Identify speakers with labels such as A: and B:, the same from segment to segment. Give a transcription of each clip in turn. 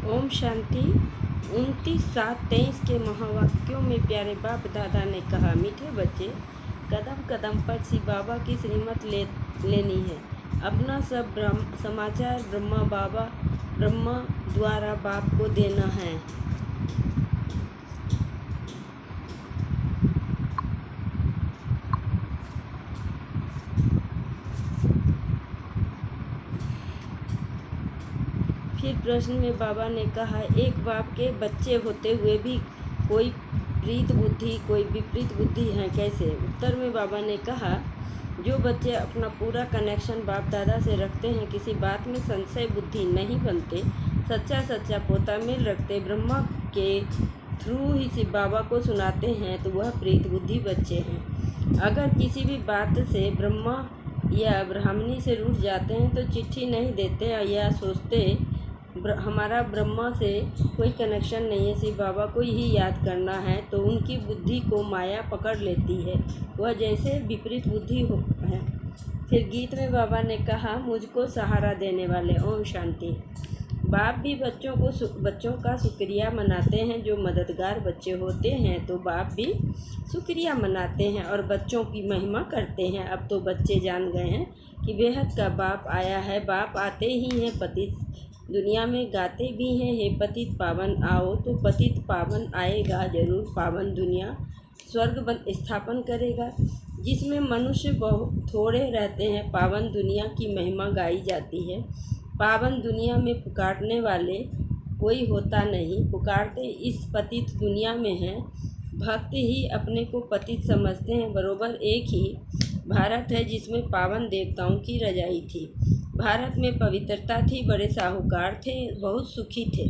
A: ओम शांति। 29/7/23 के महावाक्यों में प्यारे बाप दादा ने कहा, मीठे बच्चे, कदम कदम पर शिव बाबा की श्रीमत लेनी है। अपना सब समाचार ब्रह्मा द्वारा बाप को देना है। फिर प्रश्न में बाबा ने कहा, एक बाप के बच्चे होते हुए भी कोई प्रीत बुद्धि, कोई विपरीत बुद्धि है कैसे? उत्तर में बाबा ने कहा, जो बच्चे अपना पूरा कनेक्शन बाप दादा से रखते हैं, किसी बात में संशय बुद्धि नहीं बनते, सच्चा पोता मिल रखते, ब्रह्मा के थ्रू ही शिव बाबा को सुनाते हैं, तो वह प्रीत बुद्धि बच्चे हैं। अगर किसी भी बात से ब्रह्मा या ब्राह्मणी से रूठ जाते हैं तो चिट्ठी नहीं देते या सोचते हमारा ब्रह्मा से कोई कनेक्शन नहीं है, शिव बाबा को ही याद करना है, तो उनकी बुद्धि को माया पकड़ लेती है, वह जैसे विपरीत बुद्धि है। फिर गीत में बाबा ने कहा, मुझको सहारा देने वाले। ओम शांति। बाप भी बच्चों का शुक्रिया मनाते हैं। जो मददगार बच्चे होते हैं तो बाप भी शुक्रिया मनाते हैं और बच्चों की महिमा करते हैं। अब तो बच्चे जान गए हैं कि बेहद का बाप आया है। बाप आते ही हैं पतित दुनिया में गाते भी हैं, हे पतित पावन आओ, तो पतित पावन आएगा जरूर। पावन दुनिया स्वर्ग स्थापन करेगा, जिसमें मनुष्य बहुत थोड़े रहते हैं। पावन दुनिया की महिमा गाई जाती है। पावन दुनिया में पुकारने वाले कोई होता नहीं, पुकारते इस पतित दुनिया में हैं। भक्त ही अपने को पतित समझते हैं। बरोबर एक ही भारत है जिसमें पावन देवताओं की रजाई थी। भारत में पवित्रता थी, बड़े साहूकार थे, बहुत सुखी थे।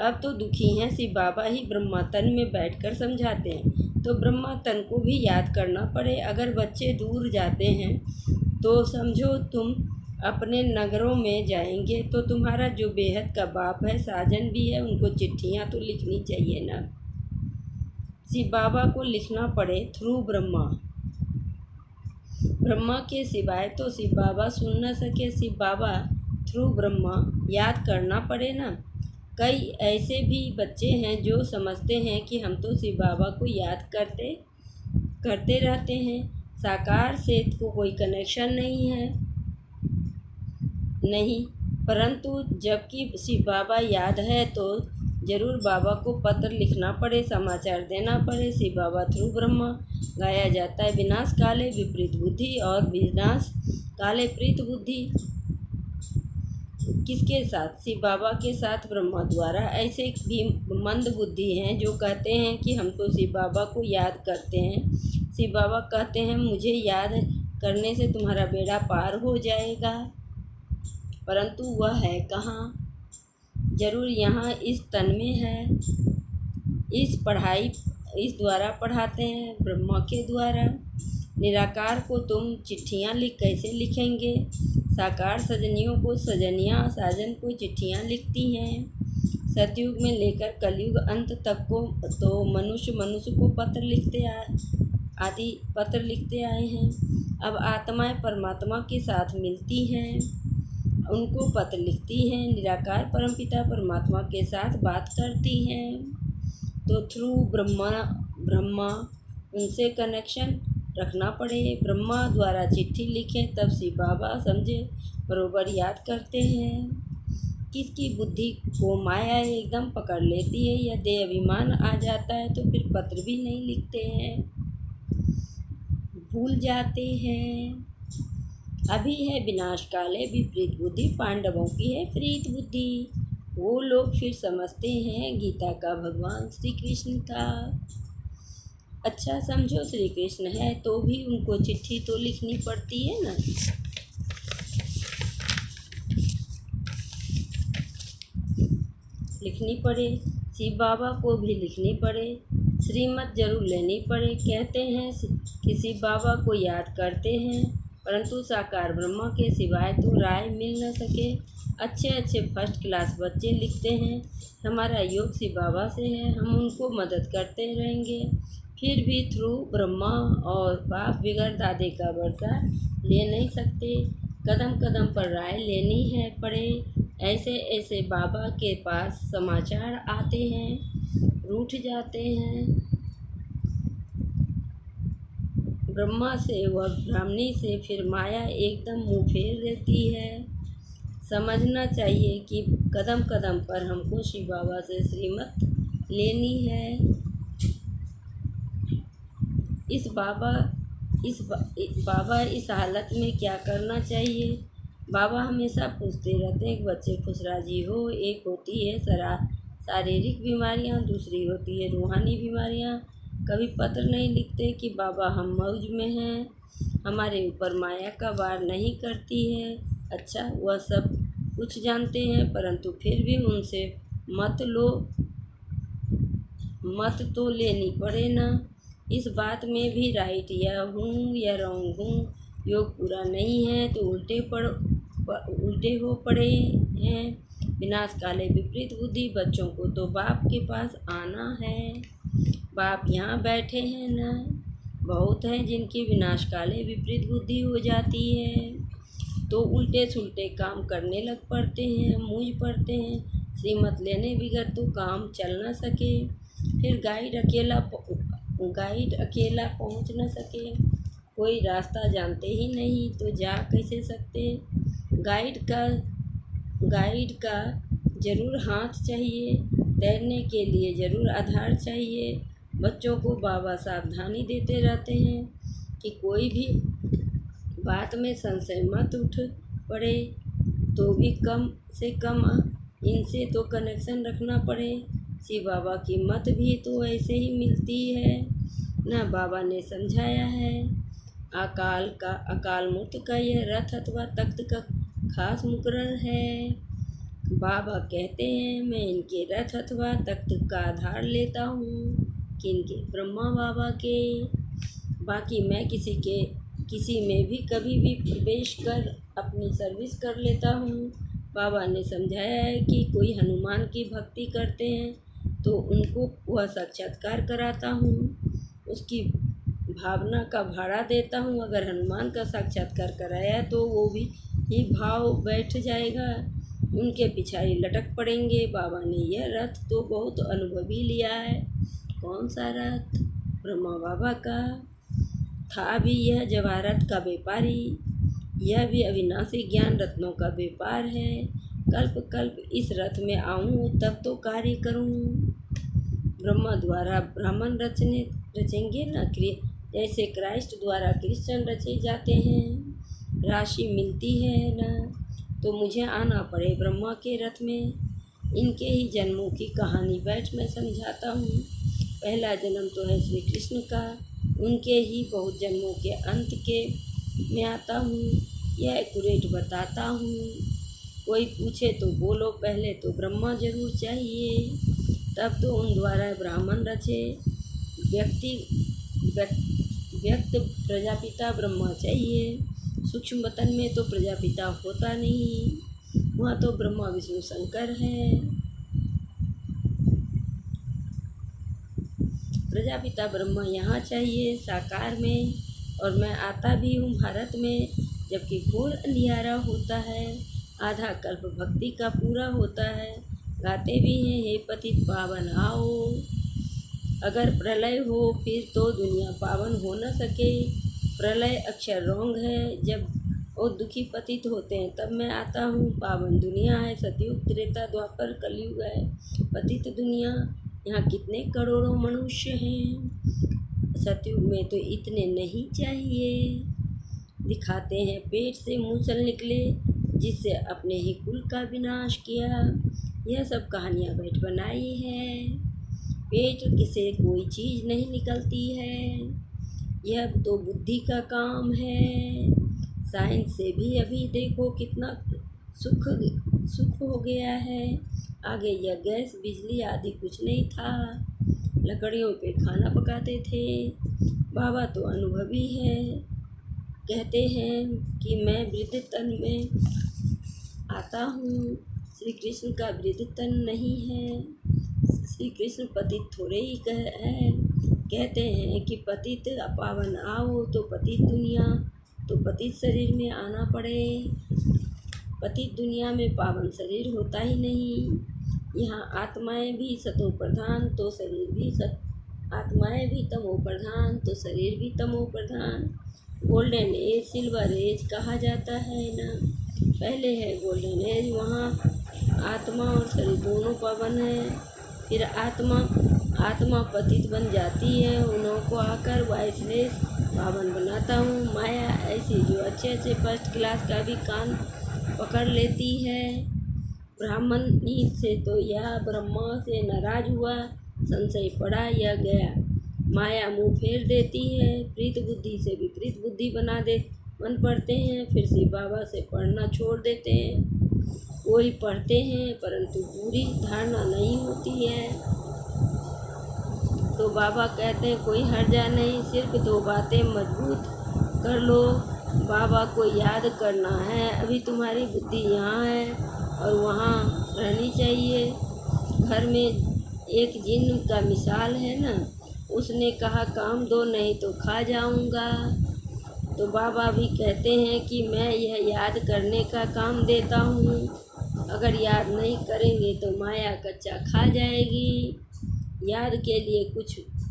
A: अब तो दुखी हैं। शिव बाबा ही ब्रह्मा तन में बैठकर समझाते हैं, तो ब्रह्मा तन को भी याद करना पड़े। अगर बच्चे दूर जाते हैं तो समझो तुम अपने नगरों में जाएंगे, तो तुम्हारा जो बेहद का बाप है, साजन भी है, उनको चिट्ठियाँ तो लिखनी चाहिए ना। शिव बाबा को लिखना पड़े थ्रू ब्रह्मा के सिवाय तो शिव बाबा सुन न सके। शिव बाबा थ्रू ब्रह्मा याद करना पड़े ना। कई ऐसे भी बच्चे हैं जो समझते हैं कि हम तो शिव बाबा को याद करते रहते हैं, साकार से को कोई कनेक्शन नहीं, परंतु जबकि शिव बाबा याद है तो जरूर बाबा को पत्र लिखना पड़े, समाचार देना पड़े। शिव बाबा थ्रू ब्रह्मा गाया जाता है। विनाश काले विपरीत बुद्धि और विनाश काले प्रीत बुद्धि किसके साथ? शिव बाबा के साथ, ब्रह्मा द्वारा। ऐसे भी मंद बुद्धि हैं जो कहते हैं कि हम तो शिव बाबा को याद करते हैं। शिव बाबा कहते हैं, मुझे याद करने से तुम्हारा बेड़ा पार हो जाएगा, परंतु वह है कहाँ? जरूर यहाँ इस तन में है। इस द्वारा पढ़ाते हैं, ब्रह्मा के द्वारा। निराकार को तुम चिट्ठियाँ कैसे लिखेंगे? साकार सजनियों को सजनियाँ, साजन को चिट्ठियाँ लिखती हैं। सतयुग में लेकर कलयुग अंत तक को तो मनुष्य को पत्र लिखते आए हैं। अब आत्माएं परमात्मा के साथ मिलती हैं, उनको पत्र लिखती हैं। निराकार परमपिता परमात्मा के साथ बात करती हैं, तो थ्रू ब्रह्मा उनसे कनेक्शन रखना पड़े। ब्रह्मा द्वारा चिट्ठी लिखें, तब शिव बाबा समझे, बरोबर याद करते हैं। किसकी बुद्धि को माया एकदम पकड़ लेती है या देह अभिमान आ जाता है, तो फिर पत्र भी नहीं लिखते हैं, भूल जाते हैं। अभी है विनाश काले विपरीत बुद्धि, पांडवों की है प्रीत बुद्धि। वो लोग फिर समझते हैं गीता का भगवान श्री कृष्ण था। अच्छा समझो, श्री कृष्ण है तो भी उनको चिट्ठी तो लिखनी पड़ती है ना। लिखनी पड़े, शिव बाबा को भी लिखनी पड़े, श्रीमत जरूर लेनी पड़े। कहते हैं कि शिव बाबा को याद करते हैं, परंतु साकार ब्रह्मा के सिवाय तो राय मिल न सके। अच्छे फर्स्ट क्लास बच्चे लिखते हैं, हमारा योग शिव बाबा से है, हम उनको मदद करते रहेंगे। फिर भी थ्रू ब्रह्मा और बाप बिगड़ दादे का वर्षा ले नहीं सकते। कदम कदम पर राय लेनी है पड़े। ऐसे ऐसे बाबा के पास समाचार आते हैं, रूठ जाते हैं। ब्रह्मा से व ब्राह्मणी से फिर माया एकदम मुँह फेर देती है। समझना चाहिए कि कदम कदम पर हमको शिव बाबा से श्रीमत लेनी है। बाबा इस हालत में क्या करना चाहिए? बाबा हमेशा पूछते रहते हैं कि बच्चे खुश राजी हो। एक होती है शारीरिक बीमारियां, दूसरी होती है रूहानी बीमारियां। कभी पत्र नहीं लिखते कि बाबा हम मौज में हैं, हमारे ऊपर माया का वार नहीं करती है। अच्छा, वह सब कुछ जानते हैं, परंतु फिर भी उनसे मत तो लेनी पड़े ना। इस बात में भी राइट या हूँ या रॉन्ग हूँ। योग पूरा नहीं है तो उल्टे हो पड़े हैं। विनाश काले विपरीत बुद्धि। बच्चों को तो बाप के पास आना है। बाप यहाँ बैठे हैं ना। बहुत हैं जिनकी विनाश काले विपरीत बुद्धि हो जाती है तो उल्टे सुलटे काम करने लग पड़ते हैं, मूझ पड़ते हैं। श्रीमत लेने बिगड़ तो काम चल न सके। फिर गाइड अकेला पहुंच न सके। कोई रास्ता जानते ही नहीं तो जा कैसे सकते। गाइड का ज़रूर हाथ चाहिए। तैरने के लिए ज़रूर आधार चाहिए। बच्चों को बाबा सावधानी देते रहते हैं कि कोई भी बात में संशय मत उठ पड़े। तो भी कम से कम इनसे तो कनेक्शन रखना पड़े। शिव बाबा की मत भी तो ऐसे ही मिलती है ना। बाबा ने समझाया है अकाल मूर्त का यह रथ अथवा तख्त का खास मुकर्रर है। बाबा कहते हैं मैं इनके रथ अथवा तख्त का आधार लेता हूँ, किनके? ब्रह्मा बाबा के। बाकी मैं किसी में भी कभी भी प्रवेश कर अपनी सर्विस कर लेता हूँ। बाबा ने समझाया है कि कोई हनुमान की भक्ति करते हैं तो उनको वह साक्षात्कार कराता हूँ, उसकी भावना का भाड़ा देता हूँ। अगर हनुमान का साक्षात्कार कराया तो वो भी ही भाव बैठ जाएगा, उनके पिछाड़ी लटक पड़ेंगे। बाबा ने यह रथ तो बहुत अनुभवी लिया है। कौन सा रथ? ब्रह्मा बाबा का था भी यह जवाहरात का व्यापारी। यह भी अविनाशी ज्ञान रत्नों का व्यापार है। कल्प कल्प इस रथ में आऊँ तब तो कार्य करूँ। ब्रह्मा द्वारा ब्राह्मण रचेंगे न, जैसे क्राइस्ट द्वारा क्रिश्चियन रचे जाते हैं। राशि मिलती है न तो मुझे आना पड़े ब्रह्मा के रथ में। इनके ही जन्मों की कहानी बैठ मैं समझाता हूँ। पहला जन्म तो है श्री कृष्ण का, उनके ही बहुत जन्मों के अंत के में आता हूँ। यह एक्यूरेट बताता हूँ। कोई पूछे तो बोलो पहले तो ब्रह्मा जरूर चाहिए, तब तो उन द्वारा ब्राह्मण रचे। व्यक्त प्रजापिता ब्रह्मा चाहिए। सूक्ष्म वतन में तो प्रजापिता होता नहीं, वहाँ तो ब्रह्मा विष्णु शंकर है। प्रजापिता ब्रह्मा यहाँ चाहिए साकार में। और मैं आता भी हूँ भारत में, जबकि घोर अंधियारा होता है। आधा कल्प भक्ति का पूरा होता है। गाते भी हैं हे पतित पावन आओ। अगर प्रलय हो फिर तो दुनिया पावन हो न सके। प्रलय अक्षर रॉन्ग है। जब वो दुखी पतित होते हैं तब मैं आता हूँ। पावन दुनिया है, सतयुग त्रेता द्वापर कलयुग है पतित दुनिया। यहाँ कितने करोड़ों मनुष्य हैं। सतयुग में तो इतने नहीं चाहिए। दिखाते हैं पेट से मूसल निकले, जिससे अपने ही कुल का विनाश किया। यह सब कहानियाँ बैठ बनाई है। पेट से कोई चीज़ नहीं निकलती है, यह तो बुद्धि का काम है। साइंस से भी अभी देखो कितना सुख हो गया है। आगे यह गैस बिजली आदि कुछ नहीं था, लकड़ियों पे खाना पकाते थे। बाबा तो अनुभवी है, कहते हैं कि मैं वृद्ध तन में आता हूँ। श्री कृष्ण का वृद्ध तन नहीं है। श्री कृष्ण पतित थोड़े ही कहते हैं कि पतित पावन आओ, तो पतित दुनिया तो पतित शरीर में आना पड़े। पतित दुनिया में पावन शरीर होता ही नहीं। यहाँ आत्माएं भी सतो प्रधान तो शरीर भी आत्माएं भी तमो प्रधान तो शरीर भी तमो प्रधान। गोल्डन एज सिल्वर एज कहा जाता है ना। पहले है गोल्डन एज, वहाँ आत्मा और शरीर दोनों पावन है। फिर आत्मा पतित बन जाती है, उन्हों को आकर वाइसलेस पावन बनाता हूँ। माया ऐसी जो अच्छे फर्स्ट क्लास का भी कान पकड़ लेती है। ब्राह्मण नीच से तो यह ब्रह्मा से नाराज हुआ, संशय पड़ा यह गया। माया मुँह फेर देती है, प्रीत बुद्धि से विपरीत बुद्धि बन पड़ते हैं। फिर शिव बाबा से पढ़ना छोड़ देते हैं। कोई पढ़ते हैं परंतु पूरी धारणा नहीं होती है। तो बाबा कहते हैं कोई हर्जा नहीं, सिर्फ 2 बातें मजबूत कर लो। बाबा को याद करना है, अभी तुम्हारी बुद्धि यहाँ है और वहाँ रहनी चाहिए। घर में एक जिन का मिसाल है ना, उसने कहा काम दो नहीं तो खा जाऊँगा। तो बाबा भी कहते हैं कि मैं यह याद करने का काम देता हूँ, अगर याद नहीं करेंगे तो माया कच्चा खा जाएगी। याद के लिए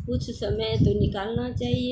A: कुछ समय तो निकालना चाहिए।